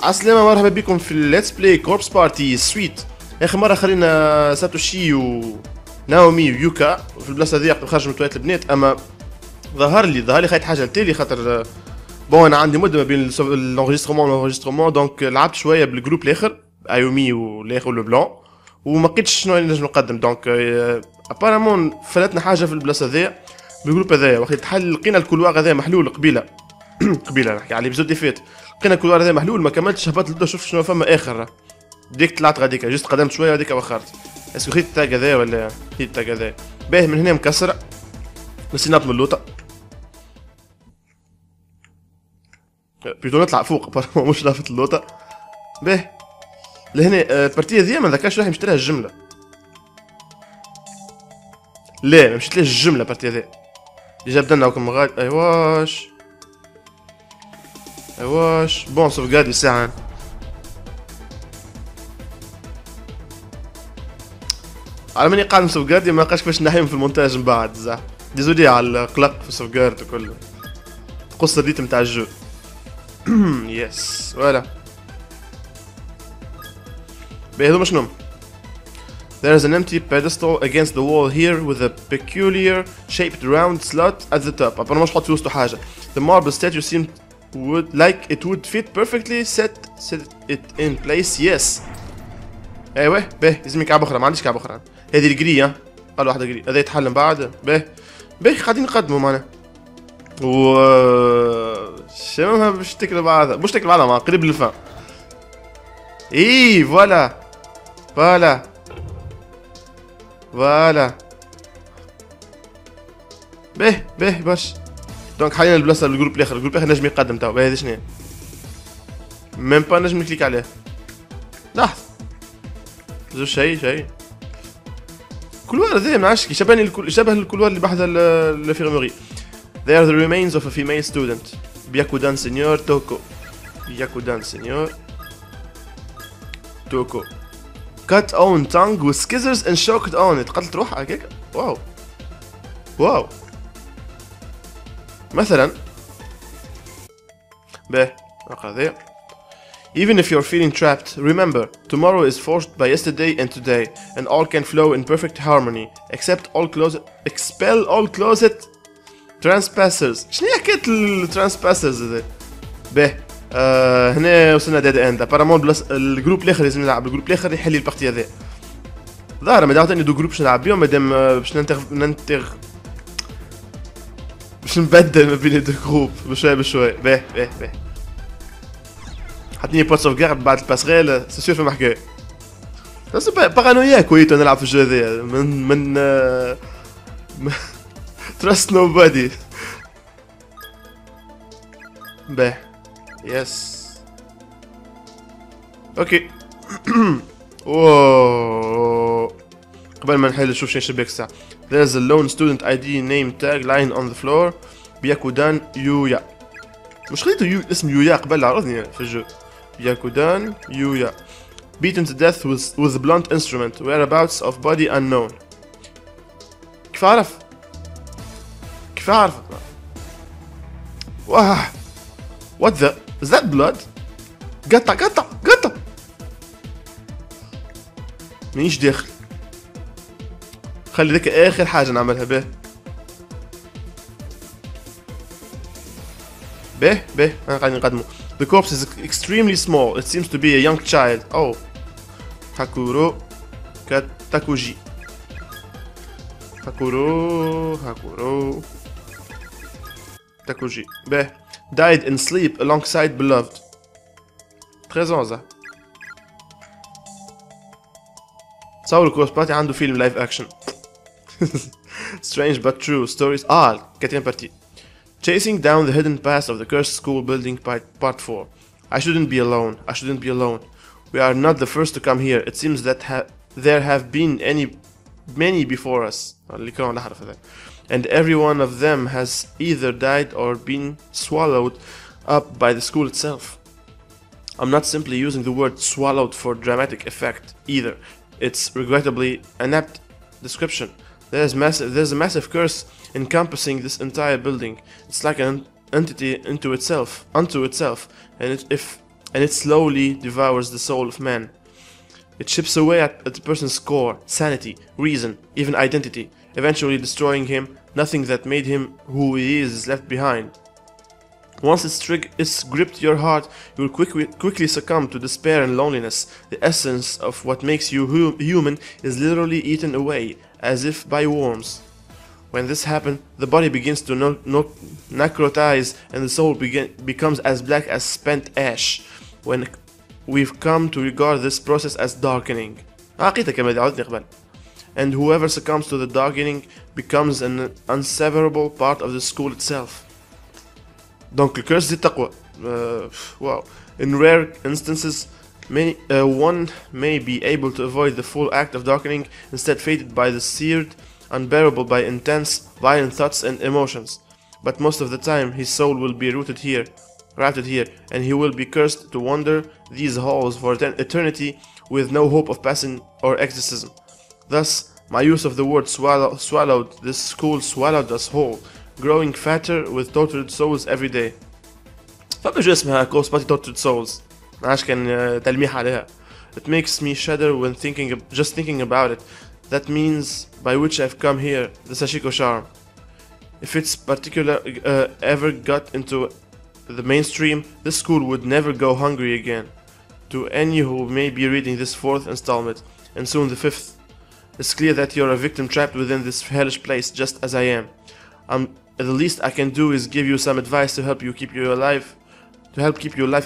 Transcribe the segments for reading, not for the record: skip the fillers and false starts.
عالسلامة، مرحبا بكم في الليتس بلاي كوربس بارتي سويت. اخر مرة خلينا ساتوشي و ناومي ويوكا في البلاصة هذيا خرج من تواليت البنات، اما ظهر لي خايت حاجة لتالي خاطر بون انا عندي مدة ما بين الانغيسترومون دونك لعبت شوية بالجروب الاخر ايومي والاخر لو بلون وما لقيتش شنو نجم نقدم، دونك ابارامون فلتنا حاجة في البلاصة هذيا بالجروب هذايا. وقت الحل لقينا الكولوار هذا محلول قبيله نحكي على الابيزود اللي فات، لقينا الكولوار هذا محلول ما كملتش، هبطت لدو شوف شنو فما اخر ديك طلعت غاديك جست قدمت شويه وهذيك وخرت. اسكو خيت التاج هذا ولا خيت التاج هذا باهي من هنا مكسر نسينا من اللوطه بيدو نطلع فوق مش لافت اللوطه باهي لهنا. البارتيه ذي ما ذكرش راح نشتريها الجمله، لا ما مشيت ليش الجمله البارتيه ذي اللي جاب لنا وكم غادي. ايواش بون سوفغادي ساعه على ماني قاعد سوفغاردي ما لقاش كيفاش نحيهم في المونتاج من بعد زح ديزولي على القلق في السوفغارد وكل قصة الريتم تاع الجو. يس فوالا باهي هذوما شنو. There is an empty pedestal against the wall here with a peculiar shaped round slot at the top. أبا مش حط في وسطه حاجة. The marble statue seemed it would fit perfectly. Set it in place. Yes. ايوه باهي لازم كعبة أخرى، ما عنديش كعبة أخرى. هذه الجري قال واحدة جري هذا يتحل من بعد. باهي قاعدين نقدموا معنا. و شنو باش تكل بعضها مش تكل بعضها مع قريب للفان. إيه فوالا باهي باش دونك حاليا البلاصه الجروب الاخر نجم يقدم تو. باهي هذه شنو ميم با نجم نكليك عليه. لحظه زو شيء كولوار ذي ما عرفتش كي شبه الكولوار اللي بحذا الانفيرموري. They are the remains of a female student. بياكودان سينيور توكو cut own tongue with scissors and choked on it. قتلت روحها هكاك. واو مثلا باهي نقرا ذي. Even if you're feeling trapped, remember, tomorrow is forged by yesterday and today, and all can flow in perfect harmony, expel all closet trespassers. شنو هي حكاية الترانسباسرز هذا؟ باهي هنا وصلنا ديد اند. ابارامون بلاص الجروب الاخر لازم نلعب الجروب الاخر يحل البارتي هذا. ظاهر ما دعوتني دو جروب باش نلعب بيهم مادام باش باش نبدل ما بين دو جروب بشوي. باهي حطني بوت اوف جارد بعد الباسغيل سي سيور فما حكايه. بس بارانويا كويتو نلعب في الجو هذايا من تراست نو بادي. باهي يس اوكي. واو قبل ما نحل نشوف شنو شبيك الساعة. There's a lone student ID name tag lying on the floor. بياكودان يويا. مش خليته اسم يويا قبل عرضني في الجو. بياكودان يويا beaten to death with blunt instrument. Whereabouts of body unknown. كيف أعرف؟ واه what the is that blood؟ قطع مانيش داخل. خلي ذيك اخر حاجه نعملها. باهي انا قاعدين نقدموا. The corpse is extremely small. It seems to be a young child. Oh هاكورو كاتاكوجي هاكورو تاكوجي. باهي died in sleep alongside beloved. 13 ans. تصور الكورس بارتي عنده فيلم لايف اكشن. Strange but true stories. كاتين بارتي. Chasing down the hidden past of the cursed school building part 4. I shouldn't be alone. We are not the first to come here. It seems that there have been many before us. And every one of them has either died or been swallowed up by the school itself. I'm not simply using the word swallowed for dramatic effect either. It's regrettably an apt description. There's a massive curse encompassing this entire building. It's like an entity unto itself, and if and it slowly devours the soul of man. It chips away at the person's core, sanity, reason, even identity, eventually destroying him. Nothing that made him who he is left behind. Once it's gripped your heart, you will quickly succumb to despair and loneliness. The essence of what makes you human is literally eaten away, as if by worms. When this happens, the body begins to necrotize and the soul becomes as black as spent ash. When we've come to regard this process as darkening. And whoever succumbs to the darkening becomes an inseparable part of the school itself. Donc le curse dit taqwa. Wow. In rare instances, one may be able to avoid the full act of darkening, instead fated by the seared, unbearable by intense, violent thoughts and emotions. But most of the time, his soul will be rooted here, and he will be cursed to wander these halls for eternity with no hope of passing or exorcism. Thus, my use of the word swallowed, this school swallowed us whole, growing fatter with tortured souls every day. فما جو اسمها كورس بارتي tortured souls. معاش كان تلميح عليها. It makes me shudder when just thinking about it. That means by which I've come here, the Sashiko charm. If it's ever got into the mainstream, this school would never go hungry again. To any who may be reading this 4th installment, and soon the 5th, it's clear that you're a victim trapped within this hellish place, just as I am. The least I can do is give you some advice to help keep you alive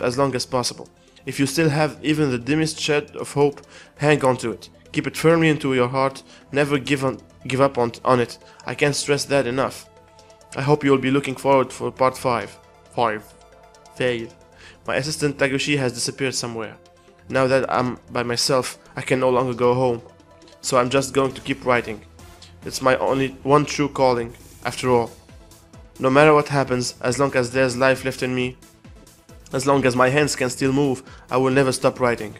as long as possible. If you still have even the dimmest shred of hope, hang on to it. Keep it firmly into your heart. Never give up on it. I can't stress that enough. I hope you'll be looking forward for part 5. My assistant Taguchi has disappeared somewhere. Now that I'm by myself, I can no longer go home. So I'm just going to keep writing. It's my only one true calling, after all. No matter what happens, as long as there's life left in me, as long as my hands can still move, I will never stop writing.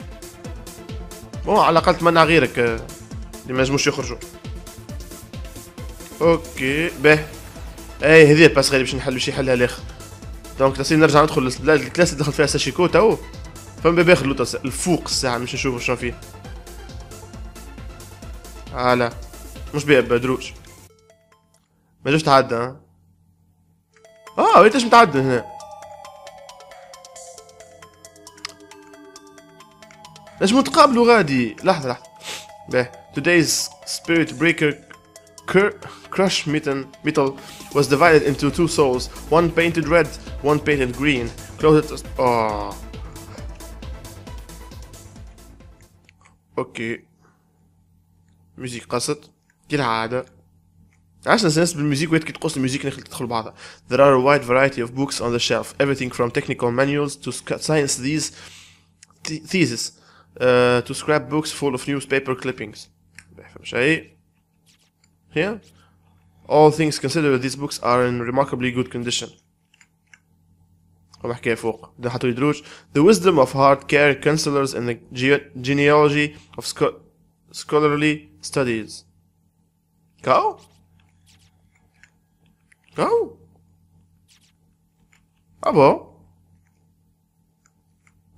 على الأقل أتمنى غيرك اللي ما ينجموش يخرجوا. اوكي باهي. اي هذه باس غير باش نحلو شي حلها الاخر. دونك تصير نرجع ندخل الكلاس اللي دخل فيها ساشيكو تاو. فما باب اخر لوطا الفوق الساعة باش نشوفو شنو فيه. لا مش باب دروج. ما جوش تعدى ها. ويتاش متعدى هنا. نجمو نتقابلوا غادي. لحظة. باهي. Today's spirit breaker crush metal was divided into 2 souls, one painted red, one painted green. Closed. اوكي. ميوزيك قصد كالعادة. عشان نسبب بالميوزيك ويت كي تقص الميوزيك تدخل بعضها. There are a wide variety of books on the shelf, everything from technical manuals to science theses, to scrapbooks full of newspaper clippings. Here, all things considered, these books are in remarkably good condition. The wisdom of hard care counselors and the genealogy of scholarly studies. Go? أبو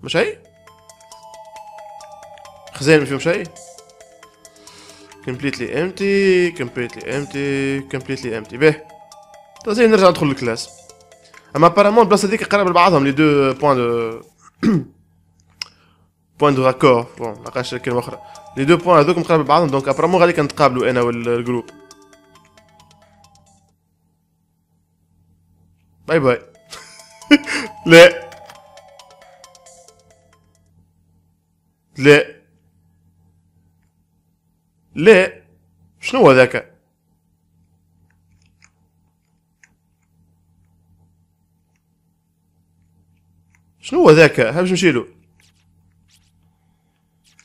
مش هي؟ خزين فيهم شيء؟ completely empty به زي نرجع ندخل الكلاس. اما ابارامون البلاصه هذيك قرب لبعضهم لي دو بوين دو راكور. بون ملقاش كلمه اخرى. لي دو بوين هذوك قرب لبعضهم دونك ابارامون غادي كنتقابلوا انا والجروب. باي باي. لا لا لا شنو هو ذاك؟ شنو هو ذاك؟ ها باش نمشيلو.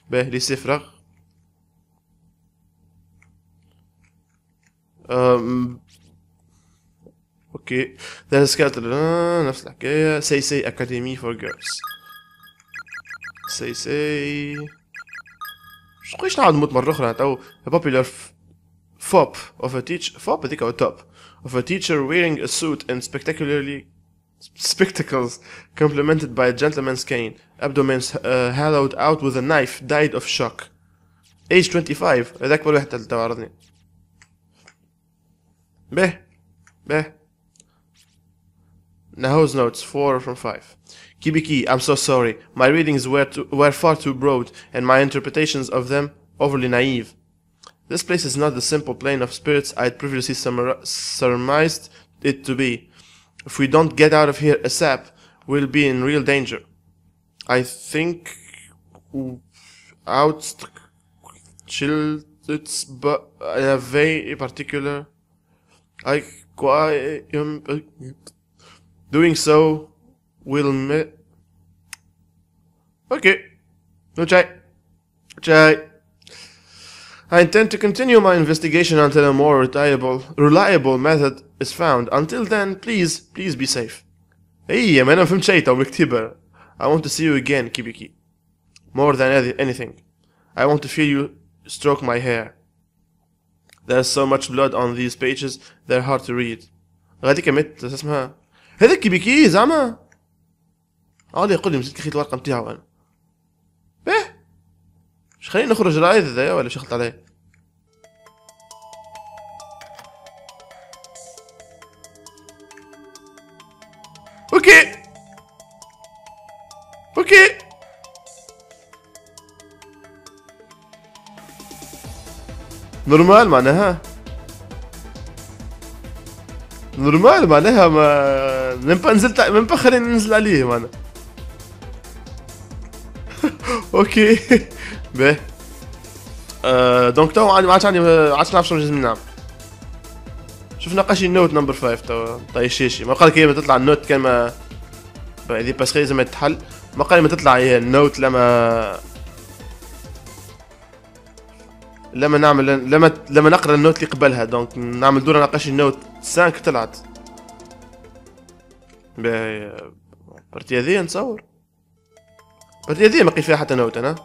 باه لي فراغ. اوكي ذا سكاتر نفس الحكايه. سي اكاديمي فور جيرلز. سي شقيش نعاود نموت مرة أخرى تو. A popular fop of a teacher. Fop هذيك أو top of a teacher wearing a suit and spectacles complemented by a gentleman's cane, abdomens hollowed out with a knife, died of shock. Age 25. هذاك أكبر واحد اللي عرضني. به. NAHO'S notes 4 from 5. Kibiki, I'm so sorry. My readings were far too broad, and my interpretations of them overly naive. This place is not the simple plane of spirits I'd previously surmised it to be. If we don't get out of here ASAP, we'll be in real danger. I think it's but a very particular. I quite doing so will okay. No chai. I intend to continue my investigation until a more reliable method is found. Until then, please be safe. Hey, man, أنا فهمت شيء تو مكتوبة. I want to see you again, Kibiki. More than anything. I want to feel you stroke my hair. There's so much blood on these pages, they're hard to read. غاديك مت اسمها هذاك كيبيكي زعما. عاود يقول لي مسكت خيط الورقة نتاعو أنا. باه مش خلينا نخرج رايد هذايا ولا شغلت عليه. اوكي نورمال معناها ما نبقى نزلت ما خلينا ننزل عليه معناها. اوكي باهي دونك تو ما عادش نعرف شنو لازم نعمل. شفنا قاشي النوت نمبر 5 تو طاي الشاشي ما قال كي تطلع النوت كان ما هذه باسكو لازم تتحل ما قال ما تطلع هي النوت لما نعمل لما نقرا النوت اللي قبلها دونك نعمل دورة نقاشي النوت 5 طلعت. باهي بارتي هذيا نتصور بارتي هذيا ما لقيت فيها حتى نوت انا.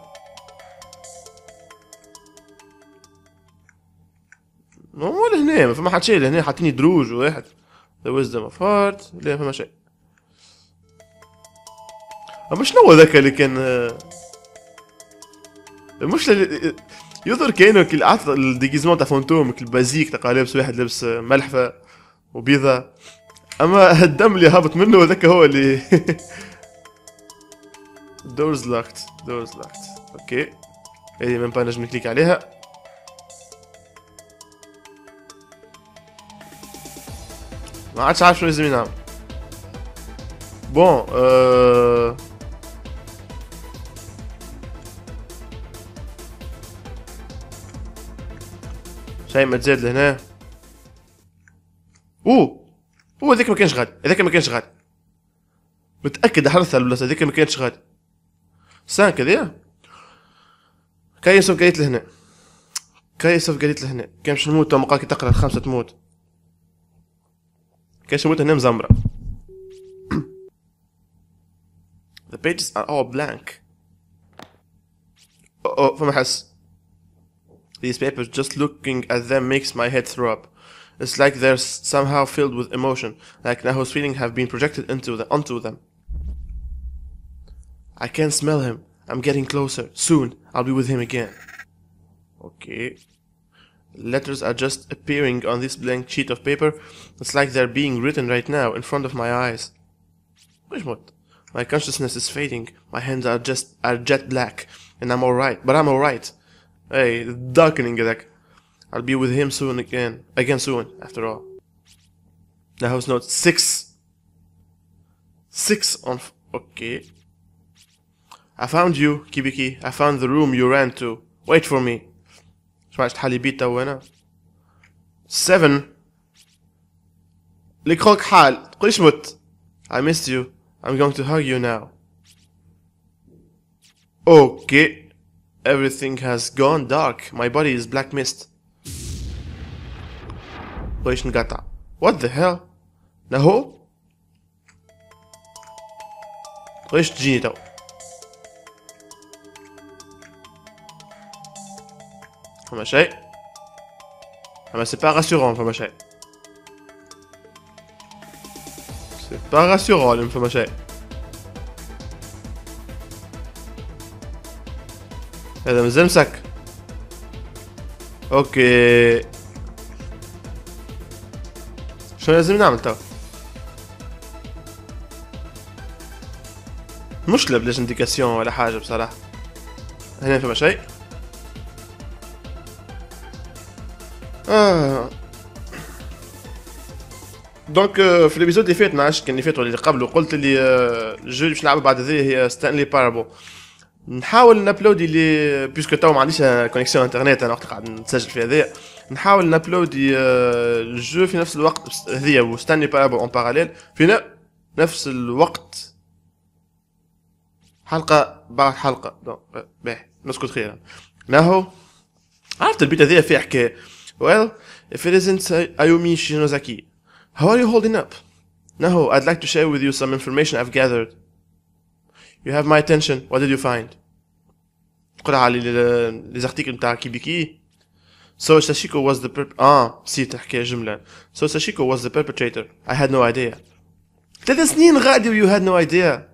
ولا هنا ما فما حتى شيء لهنا حاطيني دروج واحد The wisdom of heart لا فما شيء. اما شنو ذاك اللي كان مش يظهر كأنه كي عطى الديجيزمون تاع فانتوم البازيك تاع لابس واحد لابس ملحفة وبيضة اما الدم اللي هابط منه هذاك هو اللي doors locked اوكي هذه من با نجم نكليك عليها. ما عادش عارف شنو لازم نعمل. بون شيء ما تزاد لهنا. هذاك ما كانش غادي متأكد حرثها البلاصة هذيك ما كانتش غادي. 5 هذيا كاين قالت لهنا كان باش نموت تو كي تقرا 5 تموت كاش نموت هنا مزمرة. The pages are all blank. فما حس. These papers, just looking at them makes my head throw up. It's like they're somehow filled with emotion, like NAHO'S feelings have been projected onto them. I can smell him. I'm getting closer. Soon, I'll be with him again. Okay. Letters are just appearing on this blank sheet of paper. It's like they're being written right now in front of my eyes. My consciousness is fading. My hands are jet black, and I'm alright. But I'm alright. Hey, darkening هذاك. I'll be with him soon again soon, after all. NAHO'S note 6 on okay. I found you, Kibiki. I found the room you ran to. Wait for me. سمعت حالي بيت تو انا. 7 لك خوك حال تقوليش مت. I missed you. I'm going to hug you now. Okay. Everything has gone dark. My body is black mist. قوليش نقطع. What the hell? NAHO? قوليش تجيني تو. فما شيء. اما سي با راسيورون فما شيء. سي با rassurant فما شيء. هذا مازال مسك. اوكي شنو لازم نعمل تو؟ مشكلة بلاش انديكاسيون ولا حاجة بصراحة. هنا فما شيء. دونك في الابيزود اللي فات نعرفش كان اللي فات ولا اللي قبله قلت اللي الجو اللي باش نلعبه بعد هذه هي ستانلي بارابل. نحاول نابلودي لي بيسكو تو ما عنديش كونيكسيون انترنت انا وقت قاعد نسجل في هذايا. نحاول نابلودي الجو في نفس الوقت هذيا وستانلي بارابل اون باراليل في نفس الوقت حلقة بعد حلقة. دونك باهي نسكت خير. ناهو عرفت البيت هذيا فيه حكاية. Well, if it isn't Ayumi Shinozaki, how are you holding up? Naho, I'd like to share with you some information I've gathered. You have my attention. What did you find? قرأ على les articles نتاع كيبيكي. So Sashiko was the نسيت حكاية جملة. So Sashiko was the perpetrator. I had no idea. 3 سنين غادي you had no idea.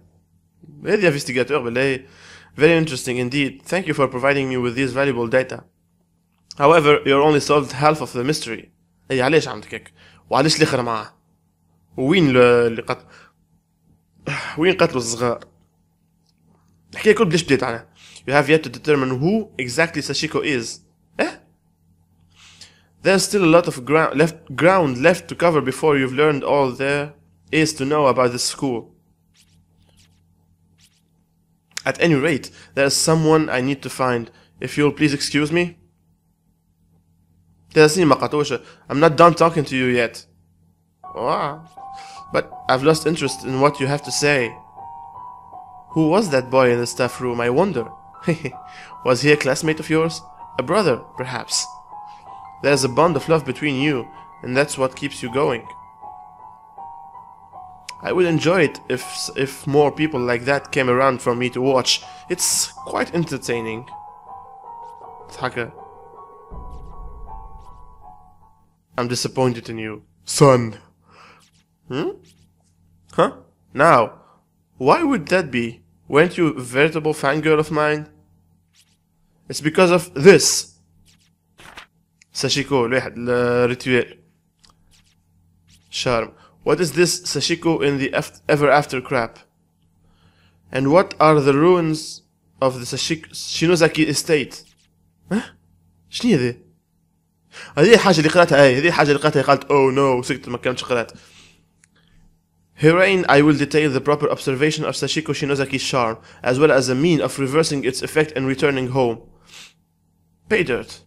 هذه investigator بالله. Very interesting indeed. Thank you for providing me with these valuable data. However, you're only solved half of the mystery. اي علاش عملت هيك؟ وعلاش الاخر معاه؟ وين اللي وين قتلوا الصغار؟ الحكاية كل بلاش بديت عنها. You have yet to determine who exactly Sashiko is. There's still a lot of ground left to cover before you've learned all there is to know about this school. At any rate, there's someone I need to find. If you'll please excuse me. I'm not done talking to you yet. Wow. But I've lost interest in what you have to say. Who was that boy in the staff room, I wonder? Was he a classmate of yours? A brother, perhaps? There's a bond of love between you, and that's what keeps you going. I would enjoy it if more people like that came around for me to watch. It's quite entertaining. Taka. I'm disappointed in you, son. Huh? Now, why would that be? Weren't you a veritable fangirl of mine? It's because of this. Sashiko, ritual. Charm. What is this Sashiko in the ever after crap? And what are the ruins of the Shinozaki estate? Huh? شنو هذا؟ هذه الحاجة اللي قرأتها هذه الحاجة اللي قرأتها قالت oh no سكت ما كانتش قرأت. Herein I will detail the proper observation of Sashiko Shinozaki's charm as well as a mean of reversing its effect and returning home. Pay dirt.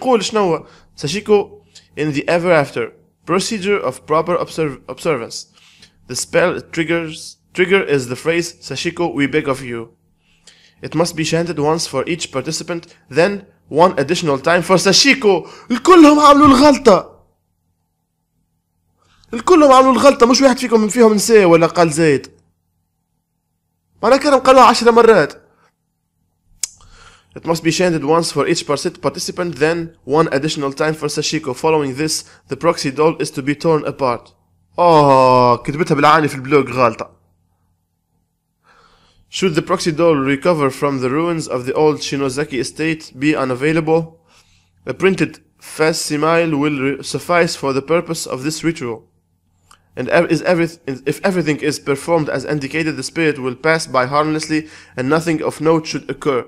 قول شنو Sashiko in the ever after procedure of proper observance. The spell trigger is the phrase Sashiko we beg of you. It must be chanted once for each participant, then one additional time for Sashiko. الكلهم عملوا الغلطة. الكلهم عملوا الغلطة مش واحد فيهم نسي ولا قال زايد. معناها كانوا قالوها 10 مرات. It must be chanted once for each participant, then one additional time for Sashiko. Following this, the proxy doll is to be torn apart. كتبتها بالعاني في البلوج غلطة. Should the proxy doll recover from the ruins of the old Shinozaki estate be unavailable, a printed facsimile will suffice for the purpose of this ritual. And if everything is performed as indicated, the spirit will pass by harmlessly and nothing of note should occur.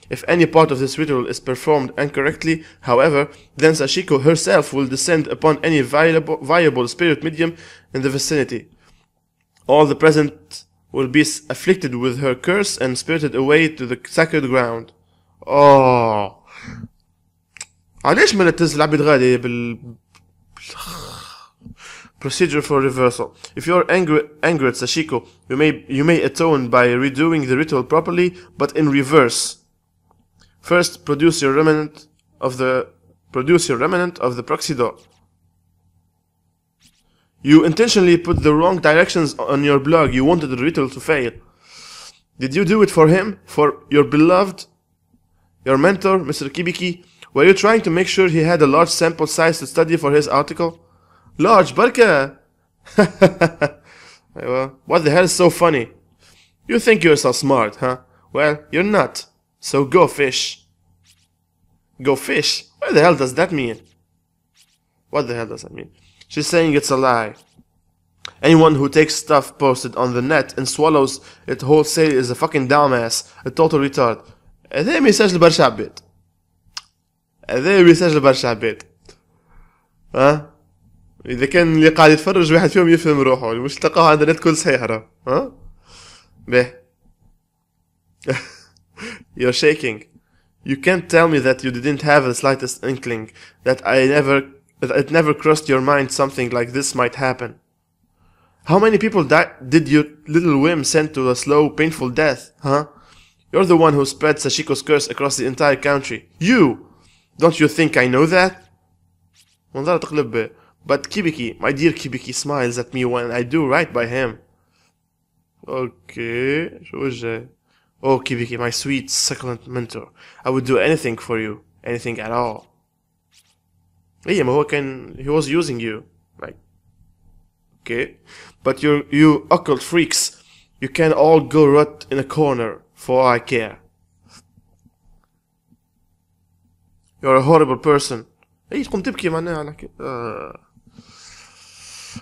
If any part of this ritual is performed incorrectly, however, then Sashiko herself will descend upon any viable spirit medium in the vicinity. All the present will be afflicted with her curse and spirited away to the sacred ground. علاش ما نتز العبيد غادي procedure for reversal. If you're angry at Sashiko, you may atone by redoing the ritual properly, but in reverse. First, produce your remnant of the proxy doll. You intentionally put the wrong directions on your blog. You wanted the ritual to fail. Did you do it for him? For your beloved? Your mentor, Mr. Kibiki? Were you trying to make sure he had a large sample size to study for his article? large بركة. What the hell is so funny? You think you're so smart, huh? Well, you're not. So go fish. Go fish? What the hell does that mean? What the hell does that mean? She's saying it's a lie. Anyone who takes stuff posted on the net and swallows it wholesale is a fucking dumbass, a total retard. هذا ميساج لبرشا عباد. هذا ميساج لبرشا عباد. ها؟ إذا كان اللي قاعد يتفرج واحد فيهم يفهم روحه، مش تلقاه عند النت كل صحيح راه. ها؟ به. You're shaking. You can't tell me that you didn't have the slightest inkling that it never crossed your mind something like this might happen. How many people did your little whim send to a slow, painful death, huh? You're the one who spread Sashiko's curse across the entire country. You! Don't you think I know that? منظرة تقلب. But Kibiki, my dear Kibiki, smiles at me when I do right by him. Okay, شو وجهي? Oh, Kibiki, my sweet, succulent mentor. I would do anything for you. Anything at all. إيه ما هو كان... He was using you. Like... Okay. But you occult freaks. You can all go rot in a corner, for all I care. You're a horrible person. إيه تقوم تبكي معناها على كده.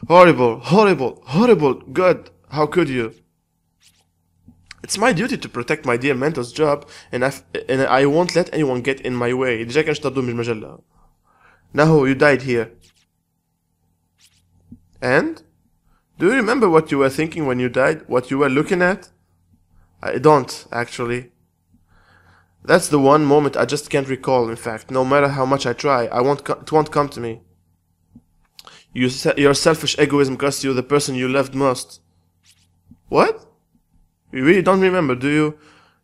Horrible, horrible, horrible. God, how could you? It's my duty to protect my dear mentor's job, and I won't let anyone get in my way. ديجا كانش طردوه من المجلة. Naho, you died here. And? Do you remember what you were thinking when you died? What you were looking at? I don't, actually. That's the one moment I just can't recall, in fact. No matter how much I try, it won't come to me. Your selfish egoism cost you the person you loved most. What? You really don't remember, do you?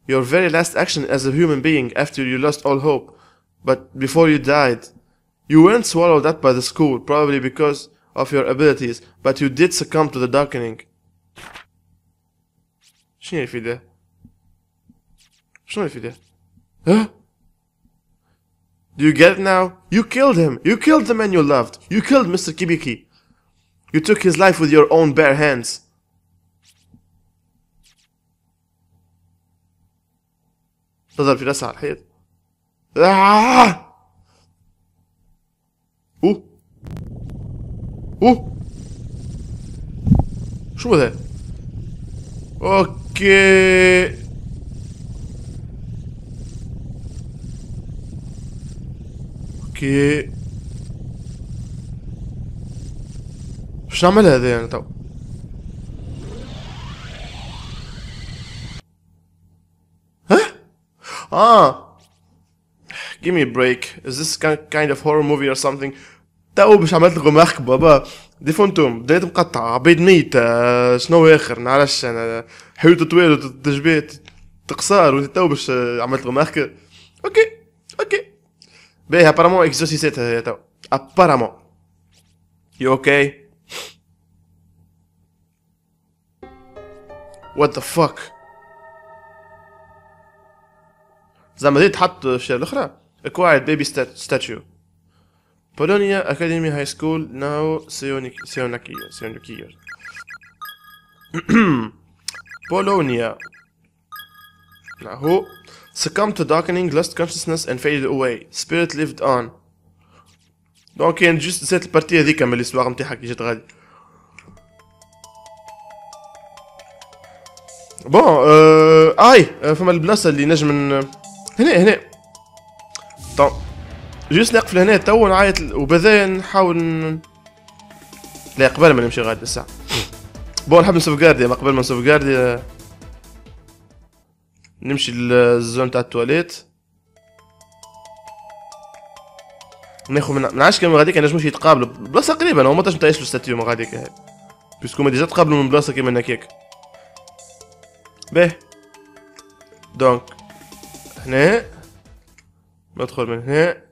Your very last action as a human being after you lost all hope. But before you died, you weren't swallowed up by the school, probably because of your abilities, but you did succumb to the darkening. شنو في ده؟ شنو في ده؟ Huh? Do you get it now? You killed him! You killed the man you loved! You killed Mr. Kibiki! You took his life with your own bare hands! تضرب في راسها على الحيط. اوه اوه شو ذا؟ اوكي اوكي شو نعمل هذا يعني تو؟ Give me a break. Is this kind of horror movie or something? تو باش عملت لكم مارك بابا دي فونتوم بديت مقطع عبيد ميت شنو اخر نعرفش انا حيوت طويل وتجبيت تقصار وانت تو باش عملت لكم مارك. اوكي باهي ابارامون اكزوسيسيت هي تو ابارامون. You okay? What the fuck? زعما دي تحط في الشارع الاخرى. Acquired baby statue. Polonia Academy High School now Sionaki. Polonia. Naho succumbed to darkening, lost consciousness and faded away. Spirit lived on. دونك كاين جوست سيت البارتي هذيك من الاسواق نتاعها كي جات غادي. بون فما البلاصه اللي نجم هنا طون جوست نقفل هنا تو نعيط وبذا نحاول لا قبل ما نمشي غادي الساعه. بون نحب نسوفغاردي ما قبل ما نسوفغاردي نمشي للزون تاع التواليت ناخذ من عاش كيما غاديك نجموش يتقابلوا بلاصه قريبه انا ما تنجم تعيش الستاتيو ما غاديك هاي بيسكو ما ديجا تقابلوا من بلاصه كيما هكاك. باهي دونك هنا ندخل من هنا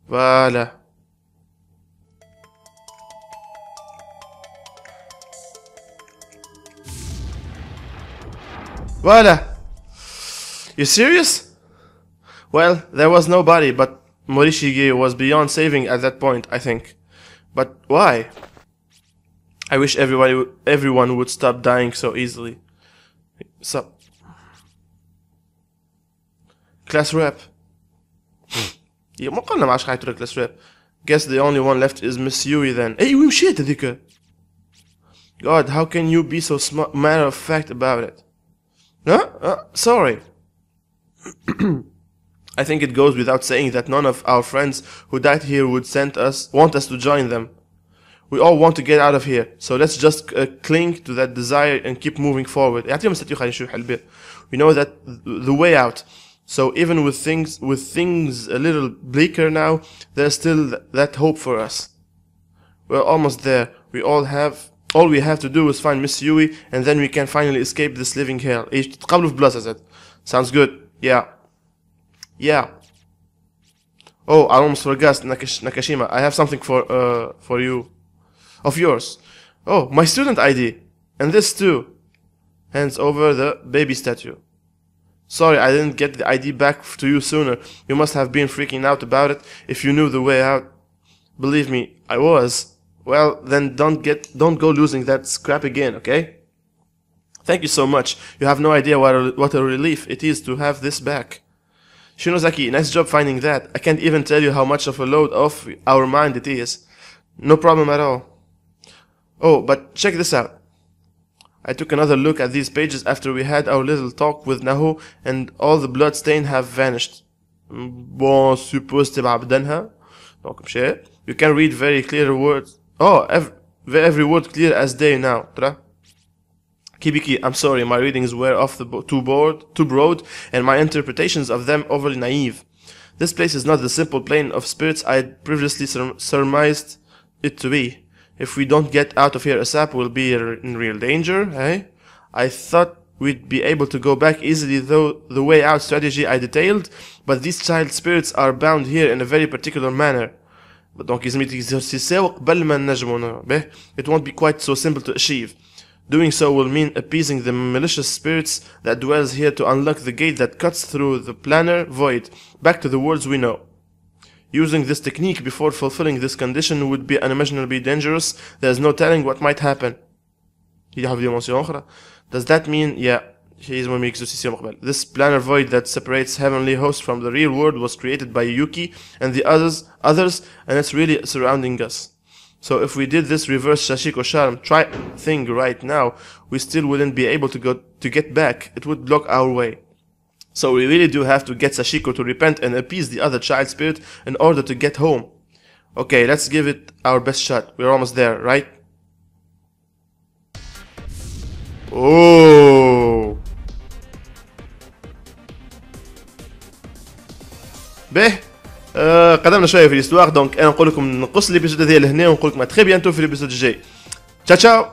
فوالا فوالا. You serious? Well, there was nobody, but Morishige was beyond saving at that point, I think. But why? I wish everyone would stop dying so easily. So, class rep. يا ما قلنا ما عادش حيطلع class rep. Guess the only one left is Miss Yui then. Hey, وين مشيت هذيك? God, how can you be so matter of fact about it? Sorry. I think it goes without saying that none of our friends who died here would want us to join them. We all want to get out of here, so let's just cling to that desire and keep moving forward. We know that the way out. So even with things a little bleaker now, there's still that hope for us. We're almost there. All we have to do is find Miss Yui, and then we can finally escape this living hell. Sounds good. Yeah. Oh, I almost forgot, Nakashima. I have something for you. Of yours. Oh, my student ID. And this too. Hands over the baby statue. Sorry, I didn't get the ID back to you sooner. You must have been freaking out about it if you knew the way out. Believe me, I was. Well, then don't go losing that scrap again, okay? Thank you so much. You have no idea what a relief it is to have this back. Shinozaki, nice job finding that. I can't even tell you how much of a load off our mind it is. No problem at all. Oh, but check this out. I took another look at these pages after we had our little talk with Nahoo, and all the blood stain have vanished. Bon, suppose تبعبدنها. Donc, you can read very clear words. Oh, every word clear as day now. Kibiki, I'm sorry, my readings were too broad, and my interpretations of them overly naive. This place is not the simple plane of spirits I had previously surmised it to be. If we don't get out of here ASAP, we'll be in real danger, eh? I thought we'd be able to go back easily though the way out strategy I detailed, but these child spirits are bound here in a very particular manner. But donc it won't be quite so simple to achieve. Doing so will mean appeasing the malicious spirits that dwells here to unlock the gate that cuts through the planar void, back to the worlds we know. Using this technique before fulfilling this condition would be unimaginably dangerous. There's no telling what might happen. Does that mean, this planar void that separates heavenly hosts from the real world was created by Yuki and the others, and it's really surrounding us. So if we did this reverse Sashiko charm thing right now, we still wouldn't be able to get back. It would block our way. So we really do have to get Sashiko to repent and appease the other child spirit in order to get home. Okay, let's give it our best shot. We're almost there, right? Oh. به قدمنا شويه في الاستواق. دونك انا نقول لكم نقص الابيزود هذا لهنا ونقول لكم اتري بيانتو في الابيزود الجاي. تشاو تشاو.